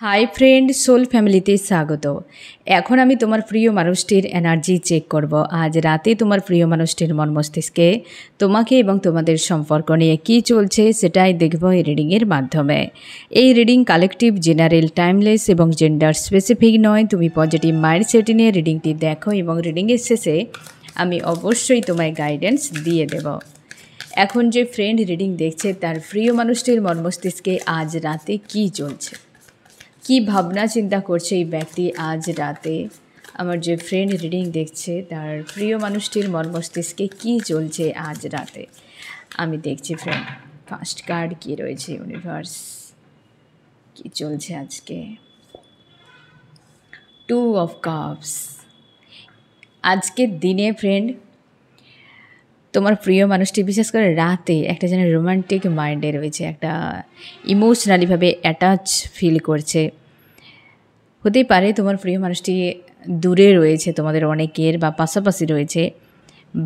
Hi friend, soul ফ্যামিলিতে স্বাগত। এখন আমি তোমার প্রিয় মানুষটির এনার্জি চেক করব। আজ রাতে তোমার প্রিয় মানুষটির মন মস্তিষ্কে তোমাকে এবং তোমাদের সম্পর্ক নিয়ে কী চলছে সেটাই দেখব এই রিডিংয়ের মাধ্যমে। এই রিডিং কালেকটিভ, জেনারেল, টাইমলেস এবং জেন্ডার স্পেসিফিক নয়। তুমি পজিটিভ মাইন্ডসেট নিয়ে রিডিংটি দেখো এবং রিডিংয়ের শেষে আমি অবশ্যই তোমায় গাইডেন্স দিয়ে দেব। এখন যে ফ্রেন্ড রিডিং দেখছে তার প্রিয় মানুষটির মন মস্তিষ্কে আজ রাতে কী চলছে, কি ভাবনা চিন্তা করছে এই ব্যক্তি আজ রাতে। আমার যে ফ্রেন্ড রিডিং দেখছে তার প্রিয় মানুষটির মন মস্তিষ্কে কী চলছে আজ রাতে আমি দেখছি ফ্রেন্ড। ফার্স্ট কার্ড কী রয়েছে, ইউনিভার্স কী চলছে আজকে। 2 অফ কাপস। আজকের দিনে ফ্রেন্ড তোমার প্রিয় মানুষটি বিশেষ করে রাতে একটা যেন রোমান্টিক মাইন্ডে রয়েছে, একটা ইমোশনালিভাবে অ্যাটাচ ফিল করছে। হতেই পারে তোমার প্রিয় মানুষটি দূরে রয়েছে তোমাদের অনেকের, বা পাশাপাশি রয়েছে।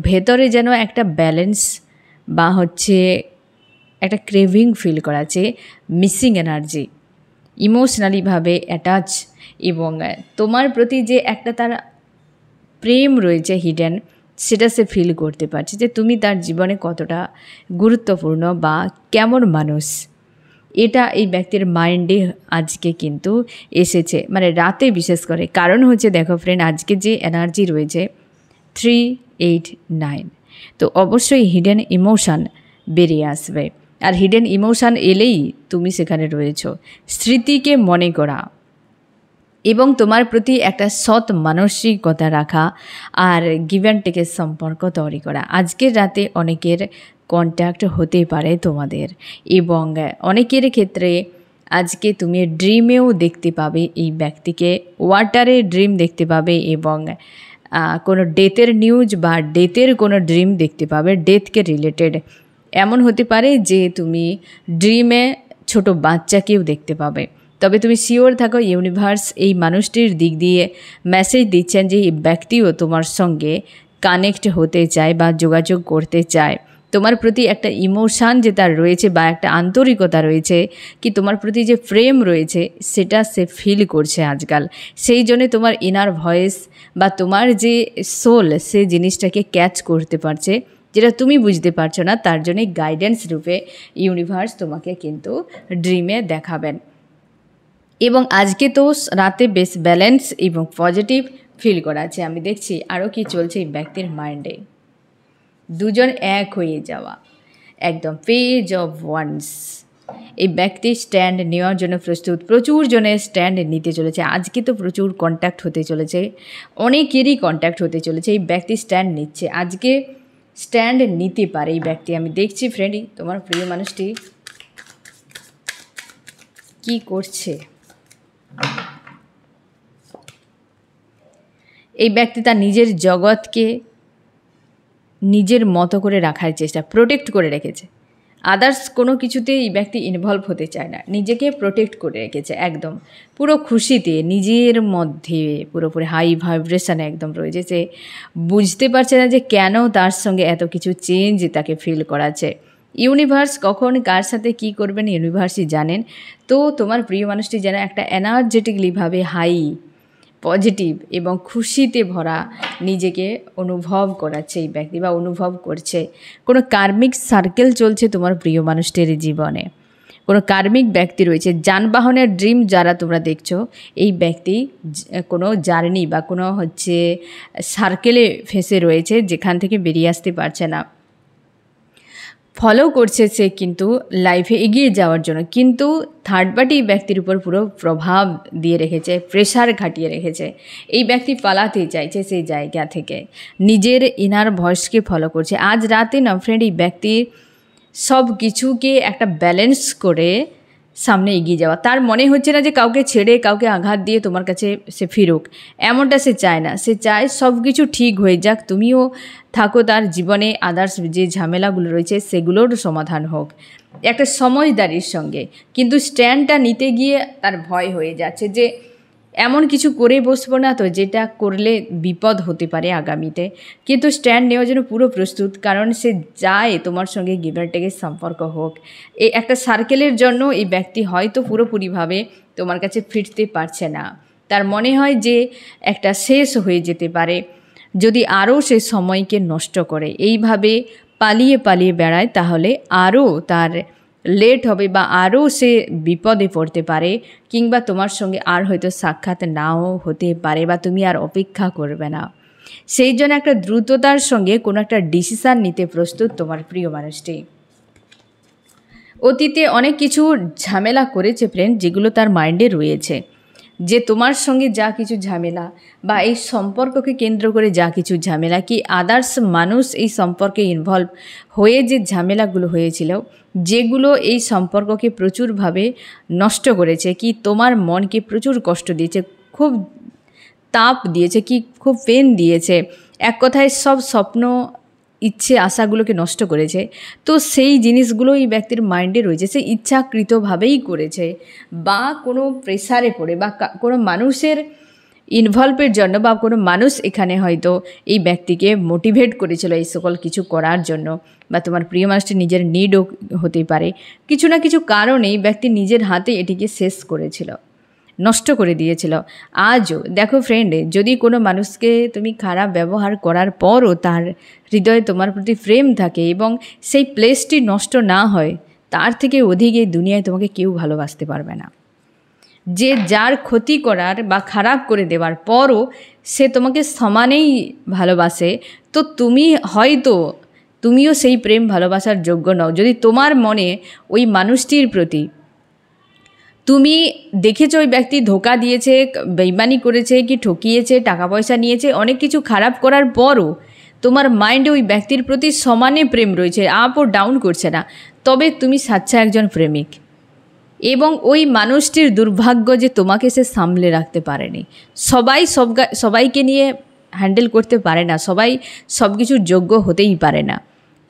ভেতরে যেন একটা ব্যালেন্স বা একটা ক্রেভিং ফিল করাচ্ছে, মিসিং এনার্জি, ইমোশনালিভাবে অ্যাটাচ, এবং তোমার প্রতি যে একটা তার প্রেম রয়েছে হিডেন, সেটা সে ফিল করতে পারছে যে তুমি তার জীবনে কতটা গুরুত্বপূর্ণ বা কেমন মানুষ। এটা এই ব্যক্তির মাইন্ডে আজকে কিন্তু এসেছে, মানে রাতে বিশেষ করে। কারণ দেখো ফ্রেন্ড, আজকে যে এনার্জি রয়েছে 3, 8, 9, তো অবশ্যই হিডেন ইমোশান বেরিয়ে আসবে। আর হিডেন ইমোশান এলেই তুমি সেখানে রয়েছো। স্মৃতিকে মনে করা এবং তোমার প্রতি একটা সৎ মানসিকতা রাখা আর গিভ অ্যান্ড টেকের সম্পর্ক তৈরি করা। আজকের রাতে অনেকের কন্ট্যাক্ট হতে পারে তোমাদের, এবং অনেকের ক্ষেত্রে আজকে তুমি ড্রিমেও দেখতে পাবে এই ব্যক্তিকে, ওয়াটারে ড্রিম দেখতে পাবে, এবং কোনো ডেথের নিউজ বা ডেথের কোনো ড্রিম দেখতে পাবে, ডেথকে রিলেটেড। এমন হতে পারে যে তুমি ড্রিমে ছোট বাচ্চাকেও দেখতে পাবে। তবে তুমি শিওর থাকো, ইউনিভার্স এই মানুষটির দিক দিয়ে মেসেজ দিচ্ছেন যে এই ব্যক্তিও তোমার সঙ্গে কানেক্ট হতে চায় বা যোগাযোগ করতে চায়। তোমার প্রতি একটা ইমোশান যে তার রয়েছে বা একটা আন্তরিকতা রয়েছে, কি তোমার প্রতি যে প্রেম রয়েছে সেটা সে ফিল করছে আজকাল। সেই জন্যে তোমার ইনার ভয়েস বা তোমার যে সোল সে জিনিসটাকে ক্যাচ করতে পারছে, যেটা তুমি বুঝতে পারছো না। তার জন্যে গাইডেন্স রূপে ইউনিভার্স তোমাকে কিন্তু ড্রিমে দেখাবেন। এবং আজকে তো রাতে বেশ ব্যালেন্স এবং পজিটিভ ফিল করা আছে। আমি দেখছি আরও কি চলছে এই ব্যক্তির মাইন্ডে। দুজন এক হয়ে যাওয়া, একদম পেজ অফ ওয়ান্স। এই ব্যক্তি স্ট্যান্ড নেওয়ার জন্য প্রস্তুত, প্রচুর জনের স্ট্যান্ড নিতে চলেছে। আজকে তো প্রচুর কন্ট্যাক্ট হতে চলেছে, অনেকেরই কন্ট্যাক্ট হতে চলেছে। এই ব্যক্তি স্ট্যান্ড নিচ্ছে, আজকে স্ট্যান্ড নিতে পারে এই ব্যক্তি। আমি দেখছি ফ্রেন্ড তোমার প্রিয় মানুষটি কি করছে। এই ব্যক্তি তার নিজের জগৎকে নিজের মতো করে রাখার চেষ্টা, প্রোটেক্ট করে রেখেছে। আদার্স কোনো কিছুতে এই ব্যক্তি ইনভলভ হতে চায় না, নিজেকে প্রোটেক্ট করে রেখেছে একদম পুরো খুশিতে, নিজের মধ্যে পুরোপুরি হাই ভাইব্রেশানে একদম রয়েছে। সে বুঝতে পারছে না যে কেন তার সঙ্গে এত কিছু চেঞ্জ তাকে ফিল করাচ্ছে। ইউনিভার্স কখন কার সাথে কি করবেন ইউনিভার্সই জানেন। তো তোমার প্রিয় মানুষটি যেন একটা এনার্জেটিকলিভাবে হাই, পজিটিভ এবং খুশিতে ভরা নিজেকে অনুভব করাচ্ছে এই ব্যক্তি, বা অনুভব করছে। কোনো কার্মিক সার্কেল চলছে তোমার প্রিয় মানুষটির জীবনে, কোনো কার্মিক ব্যক্তি রয়েছে। যানবাহনের ড্রিম যারা তোমরা দেখছো, এই ব্যক্তি কোনো জার্নি বা কোনো সার্কেলে ফেসে রয়েছে, যেখান থেকে বেরিয়ে আসতে পারছে না। ফলো করছে সে কিন্তু লাইফে এগিয়ে যাওয়ার জন্য, কিন্তু থার্ড পার্টি ব্যক্তির উপর পুরো প্রভাব দিয়ে রেখেছে, প্রেশার খাটিয়ে রেখেছে। এই ব্যক্তি পালাতে চাইছে সেই জায়গা থেকে, নিজের ইনার ভয়েসকে ফলো করছে। আজ রাতে না ফ্রেন্ড, এই ব্যক্তি সব কিছুকে একটা ব্যালেন্স করে সামনে এগিয়ে যাওয়া। তার মনে হচ্ছে না যে কাউকে ছেড়ে, কাউকে আঘাত দিয়ে তোমার কাছে সে ফিরুক, এমনটা সে চায় না। সে চায় সব কিছু ঠিক হয়ে যাক, তুমিও থাকো তার জীবনে, আদার্স যে ঝামেলাগুলো রয়েছে সেগুলোর সমাধান হোক একটা সমঝদারির সঙ্গে। কিন্তু স্ট্যান্ডটা নিতে গিয়ে তার ভয় হয়ে যাচ্ছে যে এমন কিছু করে বসবো না তো যেটা করলে বিপদ হতে পারে আগামীতে, কিন্তু স্ট্যান্ড নেওয়ার জন্য পুরো প্রস্তুত। কারণ সে যায় তোমার সঙ্গে গিভ অ্যান্ড টেকের সম্পর্ক হোক, এই একটা সার্কেলের জন্য এই ব্যক্তি হয়তো পুরোপুরিভাবে তোমার কাছে ফিরতে পারছে না, তার মনে হয় যে একটা শেষ হয়ে যেতে পারে যদি আরও সে সময়কে নষ্ট করে, এইভাবে পালিয়ে পালিয়ে বেড়ায়, তাহলে আরও তার লেট হবে বা আরও সে বিপদে পড়তে পারে, কিংবা তোমার সঙ্গে আর হয়তো সাক্ষাৎ নাও হতে পারে বা তুমি আর অপেক্ষা করবে না। সেই জন্য একটা দ্রুততার সঙ্গে কোনো একটা ডিসিশান নিতে প্রস্তুত তোমার প্রিয় মানুষটি। অতীতে অনেক কিছু ঝামেলা করেছে ফ্রেন্ড, যেগুলো তার মাইন্ডে রয়েছে, যে তোমার সঙ্গে যা কিছু ঝামেলা বা এই সম্পর্ককে কেন্দ্র করে যা কিছু ঝামেলা, কি আদার্স মানুষ এই সম্পর্কে ইনভলভ হয়ে যে ঝামেলাগুলো হয়েছিল, যেগুলো এই সম্পর্ককে প্রচুরভাবে নষ্ট করেছে, কি তোমার মনকে প্রচুর কষ্ট দিয়েছে, খুব তাপ দিয়েছে, কি খুব পেন দিয়েছে, এক কথায় সব স্বপ্ন ইচ্ছে আশাগুলোকে নষ্ট করেছে। তো সেই জিনিসগুলো এই ব্যক্তির মাইন্ডে রয়েছে, সে ইচ্ছাকৃতভাবেই করেছে বা কোনো প্রেসারে পড়ে বা কোনো মানুষের ইনভলভের জন্য, বা কোনো মানুষ এখানে হয়তো এই ব্যক্তিকে মোটিভেট করেছিল এই সকল কিছু করার জন্য, বা তোমার প্রিয় মানুষটি নিজের নিডও হতে পারে। কিছু না কিছু কারণে এই ব্যক্তি নিজের হাতে এটিকে শেষ করেছিল, নষ্ট করে দিয়েছিল। আজও দেখো ফ্রেন্ড, যদি কোনো মানুষকে তুমি খারাপ ব্যবহার করার পরও তার হৃদয়ে তোমার প্রতি প্রেম থাকে এবং সেই প্লেসটি নষ্ট না হয়, তার থেকে অধিক এই দুনিয়ায় তোমাকে কেউ ভালোবাসতে পারবে না। যে যার ক্ষতি করার বা খারাপ করে দেওয়ার পরও সে তোমাকে সমানেই ভালোবাসে, তো তুমি হয়তো তুমিও সেই প্রেম ভালোবাসার যোগ্য নও। যদি তোমার মনে ওই মানুষটির প্রতি, তুমি দেখেছো ওই ব্যক্তি ধোকা দিয়েছে, বেইমানি করেছে, কি ঠকিয়েছে, টাকা পয়সা নিয়েছে, অনেক কিছু খারাপ করার পরও তোমার মাইন্ডে ওই ব্যক্তির প্রতি সমানে প্রেম রয়েছে, আপ ও ডাউন করছে না, তবে তুমি সাচ্চা একজন প্রেমিক। এবং ওই মানুষটির দুর্ভাগ্য যে তোমাকে সে সামলে রাখতে পারেনি। সবাইকে নিয়ে হ্যান্ডেল করতে পারে না, সবাই সব কিছুর যোগ্য হতেই পারে না,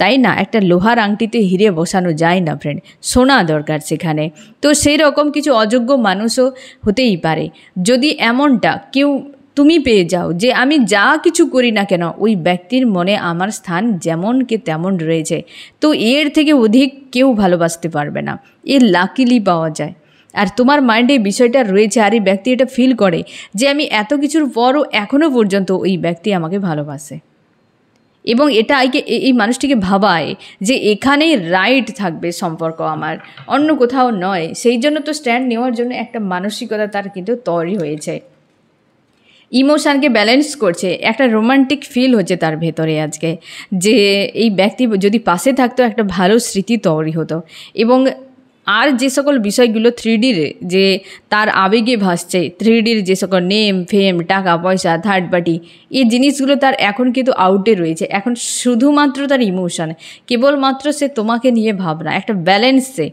তাই না? একটা লোহার আংটিতে হিরে বসানো যায় না ফ্রেন্ড, সোনা দরকার সেখানে। তো সেই রকম কিছু অযোগ্য মানুষও হতেই পারে। যদি এমনটা কেউ তুমি পেয়ে যাও যে আমি যা কিছু করি না কেন ওই ব্যক্তির মনে আমার স্থান যেমন কে তেমন রয়েছে, তো এর থেকে অধিক কেউ ভালোবাসতে পারবে না, এর লাকিলি পাওয়া যায়। আর তোমার মাইন্ডে বিষয়টা রয়েছে, আর এই ব্যক্তি এটা ফিল করে যে আমি এত কিছুর পরও এখনও পর্যন্ত ওই ব্যক্তি আমাকে ভালোবাসে, এবং এটা এই মানুষটিকে ভাবায় যে এখানেই রাইট থাকবে সম্পর্ক আমার, অন্য কোথাও নয়। সেই জন্য তো স্ট্যান্ড নেওয়ার জন্য একটা মানসিকতা তার কিন্তু তৈরি হয়েছে, ইমোশানকে ব্যালেন্স করছে, একটা রোমান্টিক ফিল হচ্ছে তার ভেতরে আজকে, যে এই ব্যক্তি যদি পাশে থাকতো একটা ভালো স্মৃতি তৈরি হতো। এবং আর যে সকল বিষয়গুলো 3Dর যে তার আবেগে ভাসছে, 3Dর যে সকল নেম ফেম টাকা পয়সা থার্ড পার্টি, এই জিনিসগুলো তার এখন কিন্তু আউটে রয়েছে। এখন শুধুমাত্র তার ইমোশান, কেবলমাত্র সে তোমাকে নিয়ে ভাবনা, একটা ব্যালেন্সে।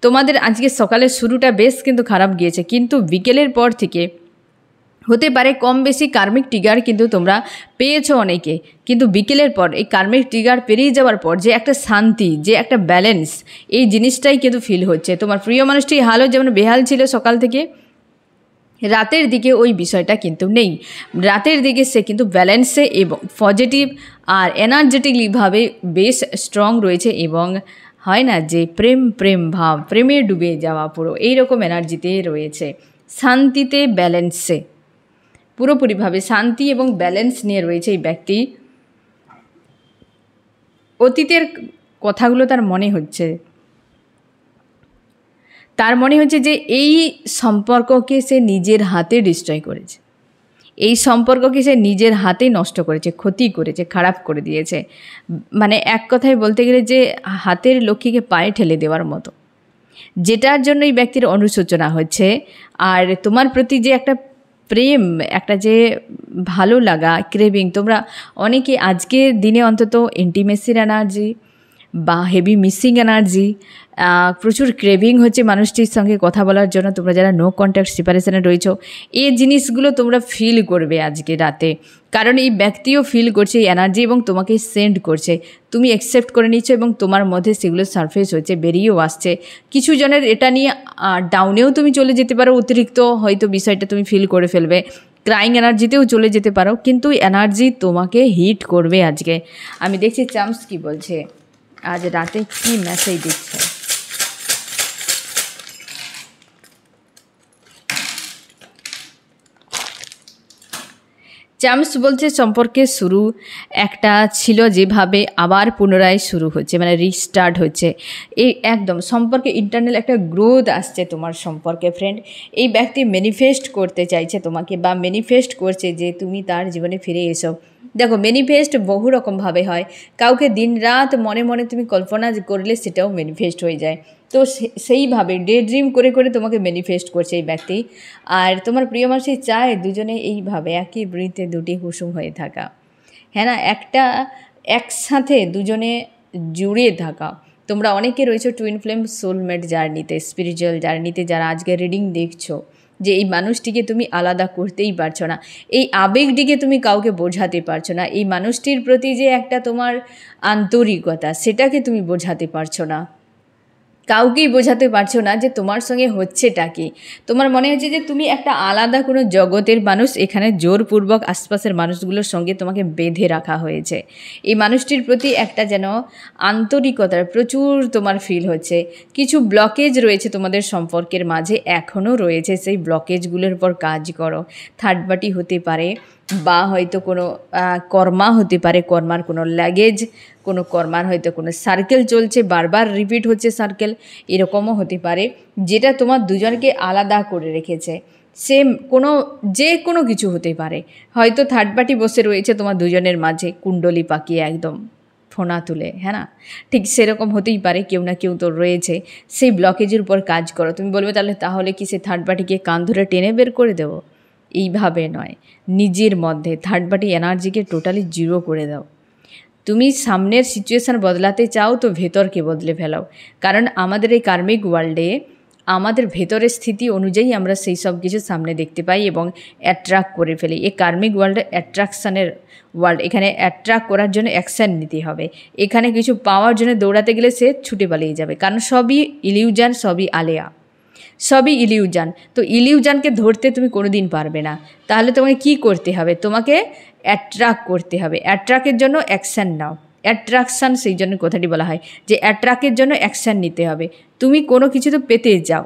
তোমাদের আজকে সকালের শুরুটা বেশ কিন্তু খারাপ গিয়েছে, কিন্তু বিকেলের পর থেকে হতে পারে কম বেশি কার্মিক ট্রিগার কিন্তু তোমরা পেয়েছো অনেকে, কিন্তু বিকেলের পর এই কার্মিক ট্রিগার পেরিয়ে যাওয়ার পর যে একটা শান্তি, যে একটা ব্যালেন্স, এই জিনিসটাই কিন্তু ফিল হচ্ছে। তোমার প্রিয় মানুষটি হালও যেমন বেহাল ছিল সকাল থেকে, রাতের দিকে ওই বিষয়টা কিন্তু নেই। রাতের দিকে সে কিন্তু ব্যালেন্সে এবং পজিটিভ আর এনার্জেটিকলিভাবে বেশ স্ট্রং রয়েছে, এবং হয় না যে প্রেম ভাব, প্রেমে ডুবে যাওয়া পুরো এইরকম এনার্জিতে রয়েছে, শান্তিতে ব্যালেন্সে, পুরোপুরিভাবে শান্তি এবং ব্যালেন্স নিয়ে রয়েছে এই ব্যক্তি। অতীতের কথাগুলো তার মনে হচ্ছে যে এই সম্পর্ককে সে নিজের হাতে ডিস্ট্রয় করেছে, এই সম্পর্ককে সে নিজের হাতেই নষ্ট করেছে, ক্ষতি করেছে, খারাপ করে দিয়েছে। মানে এক কথায় বলতে গেলে যে হাতের লক্ষ্মীকে পায়ে ঠেলে দেওয়ার মতো, যেটার জন্য এই ব্যক্তির অনুশোচনা হচ্ছে। আর তোমার প্রতি যে একটা প্রেম, একটা যে ভালো লাগা, ক্রেভিং, তোমরা অনেকে আজকের দিনে অন্তত ইন্টিমেসির এনার্জি বা হেভি মিসিং এনার্জি, প্রচুর ক্রেভিং হচ্ছে মানুষটির সঙ্গে কথা বলার জন্য। তোমরা যারা নো কন্ট্যাক্ট সেপারেশনে রয়েছ, এই জিনিসগুলো তোমরা ফিল করবে আজকে রাতে, কারণ এই ব্যক্তিও ফিল করছে এই এনার্জি এবং তোমাকে সেন্ড করছে। তুমি অ্যাকসেপ্ট করে নিচ্ছ এবং তোমার মধ্যে সেগুলো সারফেস হচ্ছে, বেরিয়েও আসছে। কিছু জনের এটা নিয়ে ডাউনেও তুমি চলে যেতে পারো, অতিরিক্ত হয়তো বিষয়টা তুমি ফিল করে ফেলবে, ক্রাইং এনার্জিতেও চলে যেতে পারো, কিন্তু এনার্জি তোমাকে হিট করবে আজকে। আমি দেখছি চাম্পস কি বলছে, আজ রাতে কি মেসেজ দিচ্ছে। চাম্পস বলছে সম্পর্কের শুরু একটা ছিল যেভাবে আবার পুনরায় শুরু হচ্ছে, মানে রিস্টার্ট হচ্ছে। এই একদম সম্পর্কে ইন্টারনাল একটা গ্রোথ আসছে তোমার সম্পর্কে ফ্রেন্ড। এই ব্যক্তি ম্যানিফেস্ট করতে চাইছে তোমাকে, বা ম্যানিফেস্ট করছে যে তুমি তার জীবনে ফিরে এসো। দেখো, ম্যানিফেস্ট বহু রকমভাবে হয়। কাউকে দিন রাত মনে মনে তুমি কল্পনা করলে সেটাও ম্যানিফেস্ট হয়ে যায়। তো সেইভাবে ডে ড্রিম করে করে তোমাকে ম্যানিফেস্ট করছে এই ব্যক্তি। আর তোমার প্রিয় মানুষ চায় দুজনে এইভাবে একই বৃত্তে দুটি কুসুম হয়ে থাকা, হ্যাঁ না, একটা একসাথে দুজনে জুড়ে থাকা। তোমরা অনেকে রয়েছে টুইন ফ্লেম সোলমেট জার্নিতে, স্পিরিচুয়াল জার্নিতে, যারা আজকে রিডিং দেখছো, যে এই মানুষটিকে তুমি আলাদা করতেই পারছো না, এই আবেগটিকে তুমি কাউকে বোঝাতে পারছো না, এই মানুষটির প্রতি যে একটা তোমার আন্তরিকতা সেটাকে তুমি বোঝাতে পারছো না, কাউকেই বোঝাতে পারছো না যে তোমার সঙ্গে হচ্ছেটা কি। তোমার মনে হচ্ছে যে তুমি একটা আলাদা কোনো জগতের মানুষ, এখানে জোরপূর্বক আশপাশের মানুষগুলোর সঙ্গে তোমাকে বেঁধে রাখা হয়েছে। এই মানুষটির প্রতি একটা যেন আন্তরিকতার প্রচুর তোমার ফিল হচ্ছে। কিছু ব্লকেজ রয়েছে তোমাদের সম্পর্কের মাঝে, এখনও রয়েছে, সেই ব্লকেজগুলোর উপর কাজ করো। থার্ড পার্টি হতে পারে, বা হয়তো কোনো কর্মা হতে পারে, কর্মার কোনো ল্যাগেজ, কোনো কর্মার হয়তো কোনো সার্কেল চলছে, বারবার রিপিট হচ্ছে সার্কেল, এরকমও হতে পারে, যেটা তোমার দুজনকে আলাদা করে রেখেছে। সেম যে কোনো কিছু হতে পারে, হয়তো থার্ড পার্টি বসে রয়েছে তোমার দুজনের মাঝে, কুণ্ডলি পাকিয়ে একদম ফোনা তুলে, হ্যাঁ না, ঠিক সেরকম হতেই পারে, কেউ না কেউ তো রয়েছে। সেই ব্লকেজের উপর কাজ করো। তুমি বলবে তাহলে কি সে থার্ড পার্টিকে কান ধরে টেনে বের করে দেবো? এইভাবে নয়, নিজের মধ্যে থার্ড পার্টি এনার্জিকে টোটালি জিরো করে দাও। তুমি সামনের সিচুয়েশান বদলাতে চাও তো ভেতরকে বদলে ফেলাও, কারণ আমাদের এই কার্মিক ওয়ার্ল্ডে আমাদের ভেতরের স্থিতি অনুযায়ী আমরা সেই সব কিছু সামনে দেখতে পাই এবং অ্যাট্রাক্ট করে ফেলি। এই কার্মিক ওয়ার্ল্ডে অ্যাট্রাকশানের ওয়ার্ল্ড, এখানে অ্যাট্রাক্ট করার জন্য অ্যাকশান নিতে হবে। এখানে কিছু পাওয়ার জন্য দৌড়াতে গেলে সে ছুটে পালিয়ে যাবে, কারণ সবই ইলিউশন, সবই আলেয়া, সবই ইলিউশন। তো ইলিউশনকে ধরতে তুমি কোনো দিন পারবে না। তাহলে তোমাকে কি করতে হবে? তোমাকে অ্যাট্রাক্ট করতে হবে। অ্যাট্রাক্টের জন্য অ্যাকশান নাও। অ্যাট্রাকশান, সেই জন্য কথাটি বলা হয় যে অ্যাট্রাক্টের জন্য অ্যাকশান নিতে হবে। তুমি কোনো কিছু তো পেতে যাও,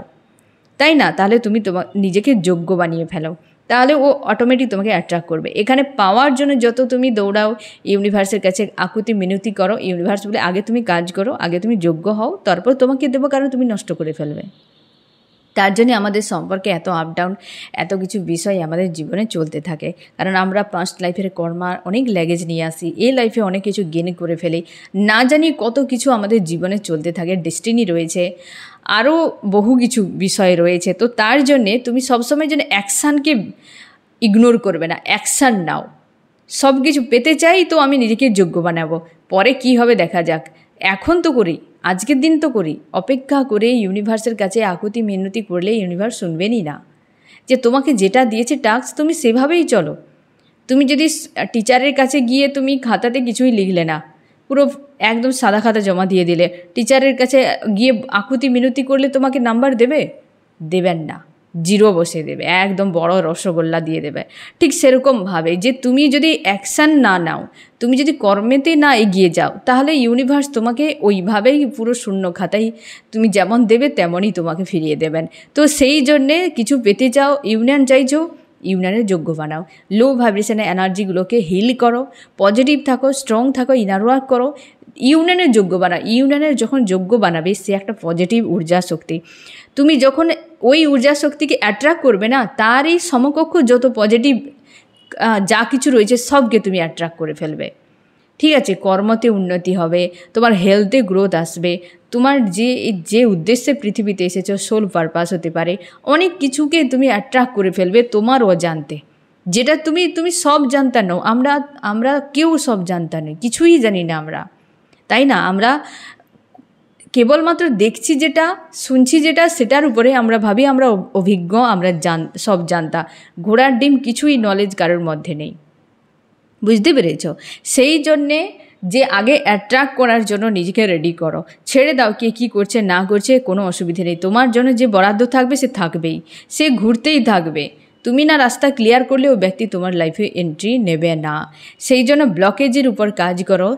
তাই না? তাহলে তুমি নিজেকে যোগ্য বানিয়ে ফেলো, তাহলে ও অটোমেটিক তোমাকে অ্যাট্রাক্ট করবে। এখানে পাওয়ার জন্য যত তুমি দৌড়াও, ইউনিভার্সের কাছে আকুতি মিনতি করো, ইউনিভার্স বলে আগে তুমি কাজ করো, আগে তুমি যোগ্য হও, তারপর তোমাকে দেবো, কারণ তুমি নষ্ট করে ফেলবে। তার জন্যে আমাদের সম্পর্কে এত আপ ডাউন, এত কিছু বিষয় আমাদের জীবনে চলতে থাকে, কারণ আমরা পাস্ট লাইফের কর্মার অনেক ল্যাগেজ নিয়ে আসি, এই লাইফে অনেক কিছু গেন করে ফেলি, না জানি কত কিছু আমাদের জীবনে চলতে থাকে, ডেস্টিনি রয়েছে, আরও বহু কিছু বিষয় রয়েছে। তো তার জন্যে তুমি সবসময় যেন অ্যাকশানকে ইগনোর করবে না, অ্যাকশান নাও। সব কিছু পেতে চাই তো আমি নিজেকে যোগ্য বানাবো, পরে কি হবে দেখা যাক, এখন তো করি, আজকের দিন তো করি। অপেক্ষা করে ইউনিভার্সের কাছে আকুতি মিনতি করলে ইউনিভার্স শুনবেনই না। যে তোমাকে যেটা দিয়েছে টাস্ক, তুমি সেভাবেই চলো। তুমি যদি টিচারের কাছে গিয়ে তুমি খাতাতে কিছুই লিখলে না, পুরো একদম সাদা খাতা জমা দিয়ে দিলে, টিচারের কাছে গিয়ে আকুতি মিনতি করলে তোমাকে নাম্বার দেবে? দেবেন না, জিরো বসে দেবে, একদম বড় রসগোল্লা দিয়ে দেবে। ঠিক সেরকমভাবে যে তুমি যদি অ্যাকশান না নাও, তুমি যদি কর্মেতে না এগিয়ে যাও, তাহলে ইউনিভার্স তোমাকে ওইভাবেই পুরো শূন্য খাতায় তুমি যেমন দেবে তেমনই তোমাকে ফিরিয়ে দেবেন। তো সেই জন্যে কিছু পেতে চাও, ইউনিয়ন চাইছো, ইউনিয়নের যোগ্য বানাও। লো ভাইব্রেশনের এনার্জিগুলোকে হিল করো, পজিটিভ থাকো, স্ট্রং থাকো, ইনার ওয়ার্ক করো, ইউনিয়নের যোগ্য বানাও। ইউনিয়নের যখন যোগ্য বানাবে, সে একটা পজিটিভ ঊর্জা শক্তি। তুমি যখন ওই ঊর্জা শক্তিকে অ্যাট্রাক্ট করবে না, তারই সমকক্ষ যত পজিটিভ যা কিছু রয়েছে সবকে তুমি অ্যাট্রাক্ট করে ফেলবে। ঠিক আছে, কর্মতে উন্নতি হবে, তোমার হেলথে গ্রোথ আসবে, তোমার যে উদ্দেশ্যে পৃথিবীতে এসেছো, সোল পারপাস হতে পারে, অনেক কিছুকে তুমি অ্যাট্রাক্ট করে ফেলবে তোমার অজান্তে, যেটা তুমি সব জানতা নও। আমরা কেউ সব জানতা নই, কিছুই জানি না আমরা, তাই না? আমরা কেবলমাত্র দেখছি যেটা, শুনছি যেটা, সেটার উপরে আমরা ভাবি আমরা অভিজ্ঞ, আমরা সব জানতা। ঘোড়ার ডিম কিছুই নলেজ কারোর মধ্যে নেই, বুঝতে পেরেছ? সেই জন্যে যে আগে অ্যাট্রাক্ট করার জন্য নিজেকে রেডি করো, ছেড়ে দাও কে কী করছে না করছে, কোনো অসুবিধে নেই। তোমার জন্য যে বরাদ্দ থাকবে সে থাকবেই, সে ঘুরতেই থাকবে। তুমি না রাস্তা ক্লিয়ার করলে ওই ব্যক্তি তোমার লাইফে এন্ট্রি নেবে না। সেই জন্য ব্লকেজের উপর কাজ করো,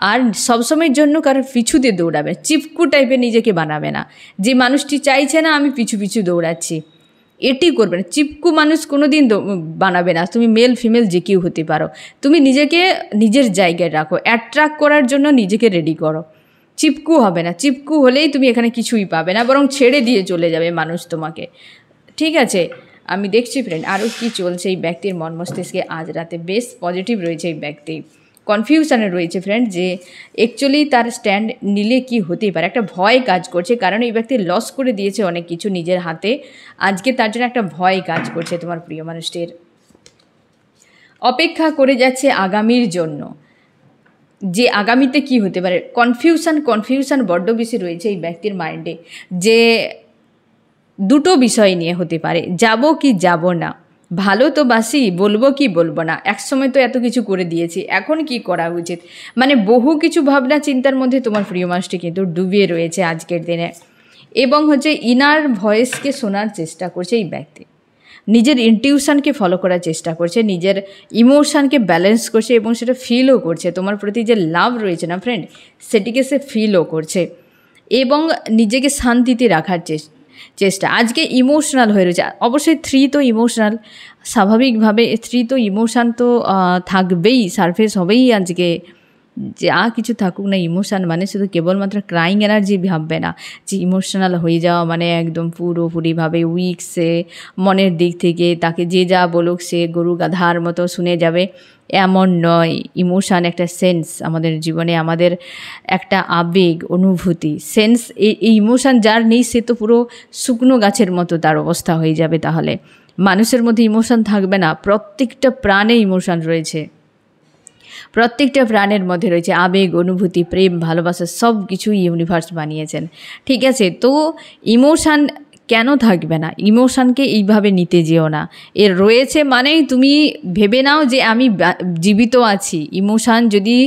আর সবসময়ের জন্য কারোর পিছুতে দৌড়াবে, চিপকু টাইপের নিজেকে বানাবে না। যে মানুষটি চাইছে না আমি পিছু পিছু দৌড়াচ্ছি, এটি করবে না। চিপকু মানুষ কোনো দিন বানাবে না। তুমি মেল ফিমেল যে কেউ হতে পারো, তুমি নিজেকে নিজের জায়গায় রাখো, অ্যাট্রাক্ট করার জন্য নিজেকে রেডি করো। চিপকু হবে না, চিপকু হলেই তুমি এখানে কিছুই পাবে না, বরং ছেড়ে দিয়ে চলে যাবে মানুষ তোমাকে। ঠিক আছে, আমি দেখছি ফ্রেন্ড আরও কি চলছে এই ব্যক্তির মন মস্তিষ্কে আজ রাতে। বেশ পজিটিভ রয়েছে এই ব্যক্তি, কনফিউশনে রয়েছে ফ্রেন্ড, যে অ্যাকচুয়ালি তার স্ট্যান্ড নিলে কি হতেই পারে। একটা ভয় কাজ করছে, কারণ এই ব্যক্তি লস করে দিয়েছে অনেক কিছু নিজের হাতে। আজকে তার জন্য একটা ভয় কাজ করছে তোমার প্রিয় মানুষটির। অপেক্ষা করে যাচ্ছে আগামীর জন্য, যে আগামীতে কি হতে পারে। কনফিউশন বড্ড বেশি রয়েছে এই ব্যক্তির মাইন্ডে, যে দুটো বিষয় নিয়ে হতে পারে, যাব কি যাব না, ভালো তো বাসি, বলবো কি বলবো না, একসময় তো এত কিছু করে দিয়েছি, এখন কি করা উচিত। মানে বহু কিছু ভাবনা চিন্তার মধ্যে তোমার প্রিয় মানুষটি কিন্তু ডুবিয়ে রয়েছে আজকের দিনে। এবং ইনার ভয়েসকে শোনার চেষ্টা করছে এই ব্যক্তি, নিজের ইনটিউশনকে ফলো করার চেষ্টা করছে, নিজের ইমোশনকে ব্যালেন্স করছে, এবং সেটা ফিলও করছে। তোমার প্রতি যে লাভ রয়েছে না ফ্রেন্ড, সেটিকে সে ফিলও করছে, এবং নিজেকে শান্তিতে রাখার চেষ্টা। আজকে ইমোশনাল হয়ে রয়েছে। অবশ্যই 3 তো ইমোশনাল, স্বাভাবিকভাবে 3 তো ইমোশান তো থাকবেই, সারফেস হবেই আজকে। যা কিছু থাকুক না, ইমোশান মানে শুধু কেবলমাত্র ক্রাইং এনার্জি ভাববে না, যে ইমোশনাল হয়ে যাওয়া মানে একদম পুরোপুরিভাবে উইক সে মনের দিক থেকে, তাকে যে যা বলুক সে গরু গাধার মতো শুনে যাবে, এমন নয়। ইমোশান একটা সেন্স আমাদের জীবনে, আমাদের একটা আবেগ অনুভূতি সেন্স। এই ইমোশান যার নেই সে তো পুরো শুকনো গাছের মতো তার অবস্থা হয়ে যাবে। তাহলে মানুষের মধ্যে ইমোশান থাকবে না। প্রত্যেকটা প্রাণে ইমোশান রয়েছে, প্রত্যেকটা প্রাণের মধ্যে রয়েছে আবেগ, অনুভূতি, প্রেম, ভালোবাসা, সব কিছুই ইউনিভার্স বানিয়েছেন। ঠিক আছে, তো ইমোশান কেন থাকবে না? ইমোশানকে এইভাবে নিতে যেও না। এর রয়েছে মানেই তুমি ভেবে নাও যে আমি জীবিত আছি। ইমোশান যদি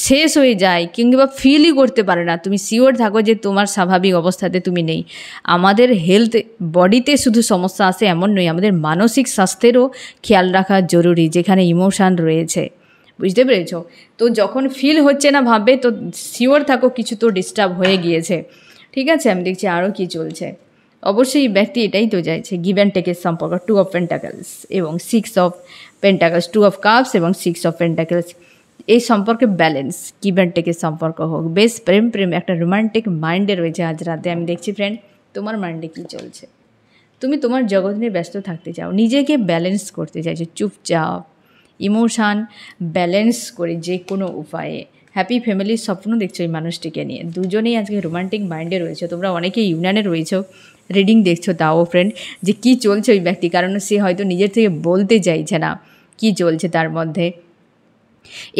শেষ হয়ে যায় কিংবা ফিলই করতে পারে না, তুমি শিওর থাকো যে তোমার স্বাভাবিক অবস্থাতে তুমি নেই। আমাদের হেলথ বডিতে শুধু সমস্যা আসে এমন নয়, আমাদের মানসিক স্বাস্থ্যেরও খেয়াল রাখা জরুরি, যেখানে ইমোশান রয়েছে। বুঝতে পেরেছ? তো যখন ফিল হচ্ছে না ভাববে, তো শিওর থাকো কিছু তো ডিস্টার্ব হয়ে গিয়েছে। ঠিক আছে, আমি দেখছি আরও কি চলছে। অবশ্যই ব্যক্তি এটাই তো চাইছে, গিভ অ্যান্ড টেকের সম্পর্ক, 2 অফ পেন্টাকলস এবং 6 অফ পেন্টাকলস, 2 অফ কাপস এবং 6 অফ পেন্টাকলস। এই সম্পর্কে ব্যালেন্স, গিভ অ্যান্ড টেকের সম্পর্ক হোক, বেশ প্রেম একটা রোমান্টিক মাইন্ডে রয়েছে আজ রাতে। আমি দেখছি ফ্রেন্ড তোমার মাইন্ডে কী চলছে। তুমি তোমার জগৎ নিয়ে ব্যস্ত থাকতে চাও, নিজেকে ব্যালেন্স করতে চাইছো, চুপচাপ ইমোশান ব্যালেন্স করে যে কোনো উপায়ে হ্যাপি ফ্যামিলির স্বপ্ন দেখছো এই মানুষটিকে নিয়ে। দুজনেই আজকে রোমান্টিক মাইন্ডে রয়েছে। তোমরা অনেকেই ইউনিয়নে রয়েছো, রিডিং দেখছো তাও ফ্রেন্ড, যে কী চলছে ওই ব্যক্তি, কারণ সে হয়তো নিজের থেকে বলতে চাইছে না কী চলছে তার মধ্যে।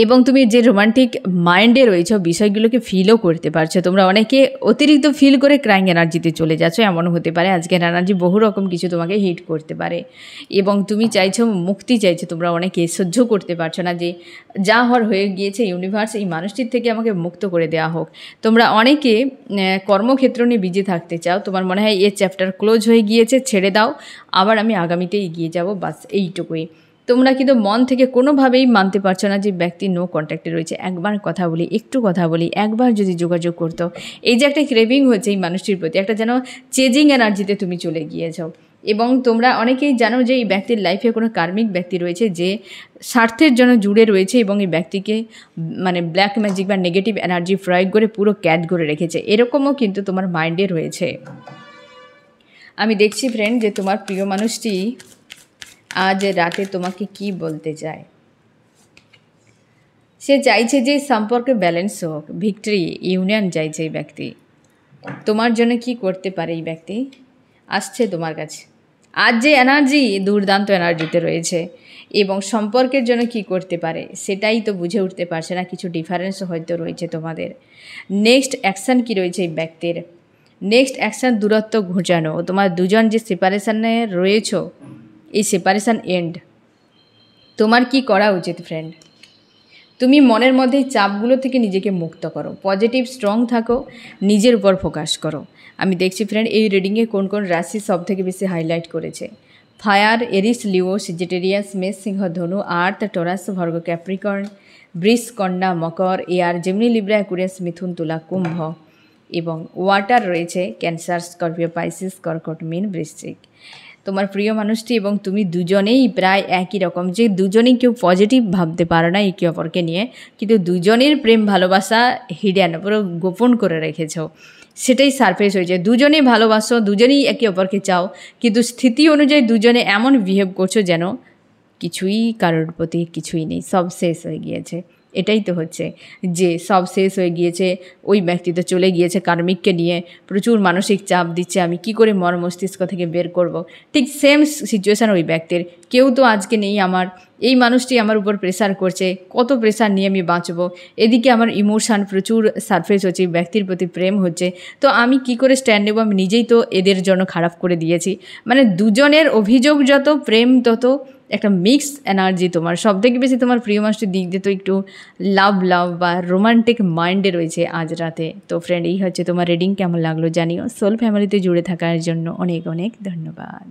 এবং তুমি যে রোমান্টিক মাইন্ডে রয়েছো বিষয়গুলোকে ফিলও করতে পারছো। তোমরা অনেকে অতিরিক্ত ফিল করে ক্রাইং এনার্জিতে চলে যাচ্ছো, এমন হতে পারে আজকের এনার্জি বহু রকম কিছু তোমাকে হিট করতে পারে। এবং তুমি চাইছো মুক্তি, চাইছো। তোমরা অনেকে সহ্য করতে পারছো না যে যা হওয়ার হয়ে গিয়েছে, ইউনিভার্স এই মানুষটির থেকে আমাকে মুক্ত করে দেওয়া হোক। তোমরা অনেকে কর্মক্ষেত্র নিয়ে বিজি থাকতে চাও, তোমার মনে হয় এর চ্যাপ্টার ক্লোজ হয়ে গিয়েছে, ছেড়ে দাও, আবার আমি আগামীতে এগিয়ে যাব, বাস এইটুকুই। তোমরা কিন্তু মন থেকে কোনোভাবেই মানতে পারছো না যে ব্যক্তি নো কন্ট্যাক্টে রয়েছে। একবার কথা বলি, একটু কথা বলি, একবার যদি যোগাযোগ করতো। এই যে একটা ক্রেভিং হচ্ছে এই মানুষটির প্রতি, একটা যেন চেজিং এনার্জিতে তুমি চলে গিয়েছো। এবং তোমরা অনেকেই জানো যে এই ব্যক্তির লাইফে কোনো কার্মিক ব্যক্তি রয়েছে যে স্বার্থের জন্য জুড়ে রয়েছে, এবং এই ব্যক্তিকে মানে ব্ল্যাক ম্যাজিক বা নেগেটিভ এনার্জি প্রয়োগ করে পুরো ক্যাদ করে রেখেছে। এরকমও কিন্তু তোমার মাইন্ডে রয়েছে। আমি দেখছি ফ্রেন্ড যে তোমার প্রিয় মানুষটি আজ রাতে তোমাকে কি বলতে চায়। সে চাইছে যে সম্পর্কে ব্যালেন্স হোক, ভিক্টরি, ইউনিয়ন চাইছে এই ব্যক্তি। তোমার জন্য কি করতে পারে এই ব্যক্তি? আসছে তোমার কাছে। আজ যে এনার্জি দুর্দান্ত এনার্জিতে রয়েছে, এবং সম্পর্কের জন্য কি করতে পারে সেটাই তো বুঝে উঠতে পারছে না, কিছু ডিফারেন্স হয়তো রয়েছে তোমাদের। নেক্সট অ্যাকশান কি রয়েছে এই ব্যক্তির? নেক্সট অ্যাকশান দূরত্ব ঘোচানো। তোমার দুজন যে সেপারেশানে রয়েছ, এই সেপারেশান এন্ড। তোমার কি করা উচিত ফ্রেন্ড? তুমি মনের মধ্যে চাপগুলো থেকে নিজেকে মুক্ত করো, পজিটিভ স্ট্রং থাকো, নিজের উপর ফোকাস করো। আমি দেখছি ফ্রেন্ড এই রিডিংয়ে কোন কোন রাশি সব থেকে বেশি হাইলাইট করেছে। ফায়ার, এরিস, লিও, সেজিটেরিয়াস, মেষ, সিংহ, ধনু, আর্থ, টরাস, ভর্গ, ক্যাপ্রিকর্ন, বৃষ, কন্যা, মকর, এয়ার, জেমিনি, লিব্রা, অ্যাকুয়ারিয়াস, মিথুন, তুলা, কুম্ভ এবং ওয়াটার রয়েছে ক্যান্সার, স্করপিও, পাইসিস, কর্কট, মীন, বৃশ্চিক। তোমার প্রিয় মানুষটি এবং তুমি দুজনেই প্রায় একই রকম, যে দুজনেই কেউ পজিটিভ ভাবতে পারো না একে অপরকে নিয়ে, কিন্তু দুজনের প্রেম ভালোবাসা হিডেন, পুরো গোপন করে রেখেছো, সেটাই সারফেস হয়েছে। দুজনেই ভালোবাসো, দুজনেই একে অপরকে চাও, কিন্তু স্থিতি অনুযায়ী দুজনে এমন বিহেভ করছো যেন কিছুই কারোর প্রতি কিছুই নেই, সব শেষ হয়ে গিয়েছে। এটাই তো হচ্ছে যে সব শেষ হয়ে গিয়েছে, ওই ব্যক্তি তো চলে গিয়েছে কার্মিককে নিয়ে, প্রচুর মানসিক চাপ দিচ্ছে, আমি কি করে মন মস্তিষ্ক থেকে বের করব। ঠিক সেম সিচুয়েশান ওই ব্যক্তির, কেউ তো আজকে নেই আমার, এই মানুষটি আমার উপর প্রেশার করছে, কত প্রেশার নিয়ে আমি বাঁচবো, এদিকে আমার ইমোশান প্রচুর সারফেস হচ্ছে, ব্যক্তির প্রতি প্রেম হচ্ছে, তো আমি কি করে স্ট্যান্ড নেবো, আমি নিজেই তো এদের জন্য খারাপ করে দিয়েছি। মানে দুজনের অভিযোগ যত, প্রেম তত, একটা মিক্স এনার্জি তোমার। সব থেকে বেশি তোমার প্রিয় মানুষটির দিক দিয়ে তো একটু লাভ বা রোমান্টিক মাইন্ডে রয়েছে আজ রাতে। তো ফ্রেন্ড, এই হচ্ছে তোমার রিডিং, কেমন লাগলো জানিও। সোল ফ্যামিলিতে জুড়ে থাকার জন্য অনেক অনেক ধন্যবাদ।